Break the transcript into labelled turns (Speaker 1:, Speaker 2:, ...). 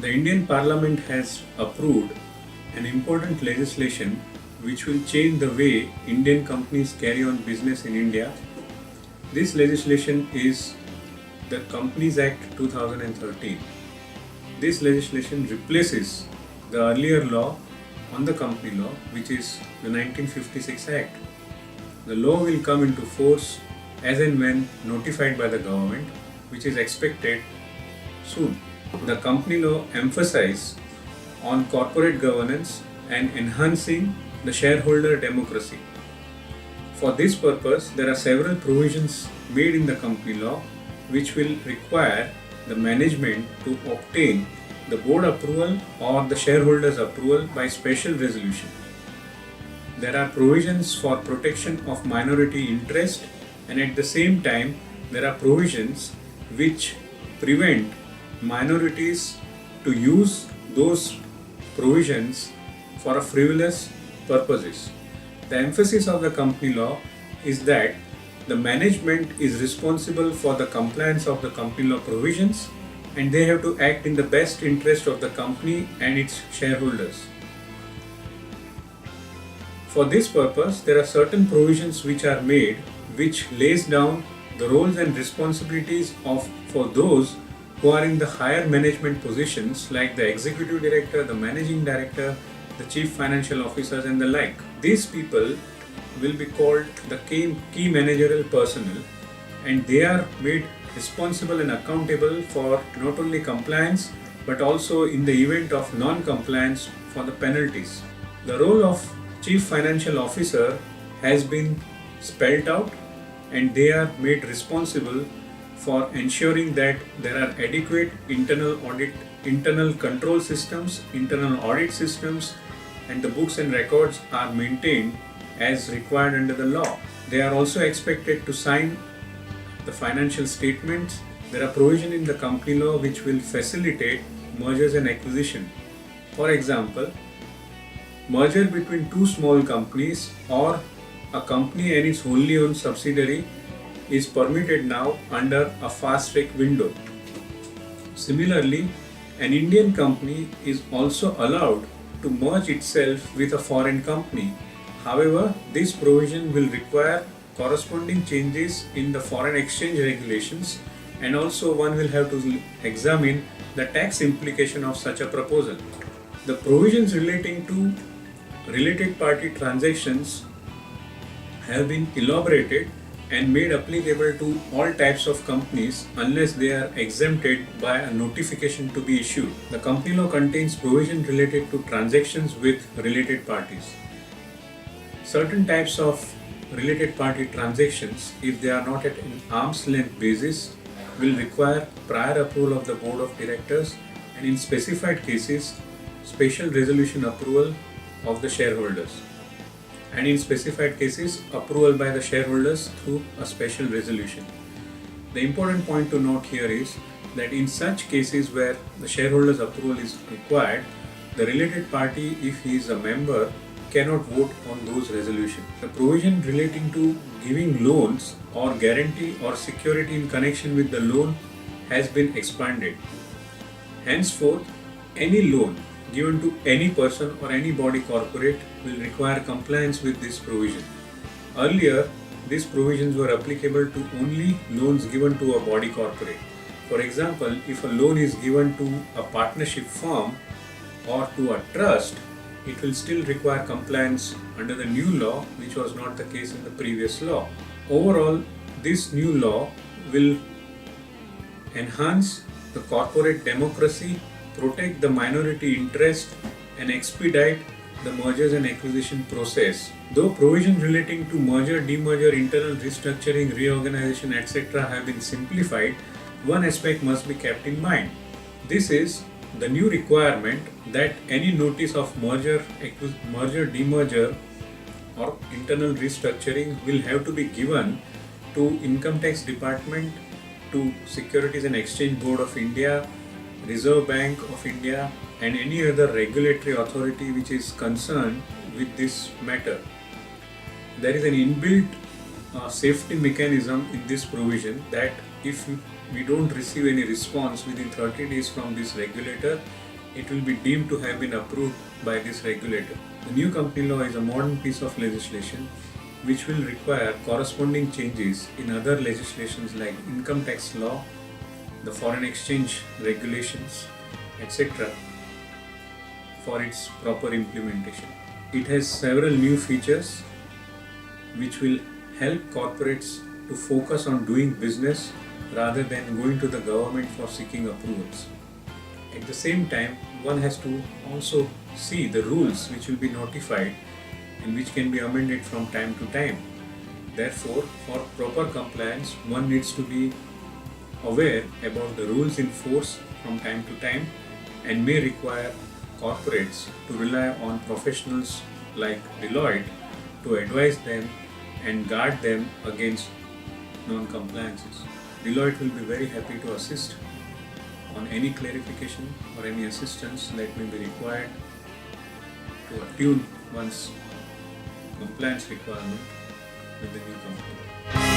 Speaker 1: The Indian Parliament has approved an important legislation which will change the way Indian companies carry on business in India. This legislation is the Companies Act 2013. This legislation replaces the earlier law on the company law, which is the 1956 Act. The law will come into force as and when notified by the government, which is expected soon. The company law emphasizes on corporate governance and enhancing the shareholder democracy. For this purpose, there are several provisions made in the company law which will require the management to obtain the board approval or the shareholders' approval by special resolution. There are provisions for protection of minority interest, and at the same time there are provisions which prevent minorities to use those provisions for frivolous purposes. The emphasis of the company law is that the management is responsible for the compliance of the company law provisions, and they have to act in the best interest of the company and its shareholders. For this purpose, there are certain provisions which are made which lays down the roles and responsibilities for those who are in the higher management positions like the executive director, the managing director, the chief financial officers and the like. These people will be called the key managerial personnel, and they are made responsible and accountable for not only compliance but also in the event of non-compliance for the penalties. The role of chief financial officer has been spelled out, and they are made responsible for ensuring that there are adequate internal control systems, internal audit systems, and the books and records are maintained as required under the law. They are also expected to sign the financial statements. There are provisions in the company law which will facilitate mergers and acquisition. For example, merger between two small companies or a company and its wholly owned subsidiary is permitted now under a fast track window. Similarly, an Indian company is also allowed to merge itself with a foreign company. However, this provision will require corresponding changes in the foreign exchange regulations, and also one will have to examine the tax implication of such a proposal. The provisions relating to related party transactions have been elaborated and made applicable to all types of companies unless they are exempted by a notification to be issued. The company law contains provisions related to transactions with related parties. Certain types of related party transactions, if they are not at an arm's length basis, will require prior approval of the board of directors, and in specified cases, special resolution approval of the shareholders, and in specified cases approval by the shareholders through a special resolution. The important point to note here is that in such cases where the shareholders approval is required, the related party, if he is a member, cannot vote on those resolutions. The provision relating to giving loans or guarantee or security in connection with the loan has been expanded. Henceforth, any loan given to any person or any body corporate will require compliance with this provision. Earlier, these provisions were applicable to only loans given to a body corporate. For example, if a loan is given to a partnership firm or to a trust, it will still require compliance under the new law, which was not the case in the previous law. Overall, this new law will enhance the corporate democracy, protect the minority interest, and expedite the mergers and acquisition process. Though provisions relating to merger, demerger, internal restructuring, reorganization, etc. have been simplified, one aspect must be kept in mind. This is the new requirement that any notice of merger, demerger, or internal restructuring will have to be given to Income Tax Department, to Securities and Exchange Board of India, Reserve Bank of India, and any other regulatory authority which is concerned with this matter. There is an inbuilt a safety mechanism in this provision that if we don't receive any response within 30 days from this regulator, it will be deemed to have been approved by this regulator. The new company law is a modern piece of legislation which will require corresponding changes in other legislations like income tax law, the foreign exchange regulations, etc. for its proper implementation. It has several new features which will help corporates to focus on doing business rather than going to the government for seeking approvals. At the same time, one has to also see the rules which will be notified and which can be amended from time to time. Therefore, for proper compliance, one needs to be aware about the rules in force from time to time and may require corporates to rely on professionals like Deloitte to advise them and guard them against non-compliances. Deloitte will be very happy to assist on any clarification or any assistance that may be required to attune one's compliance requirement with the new company.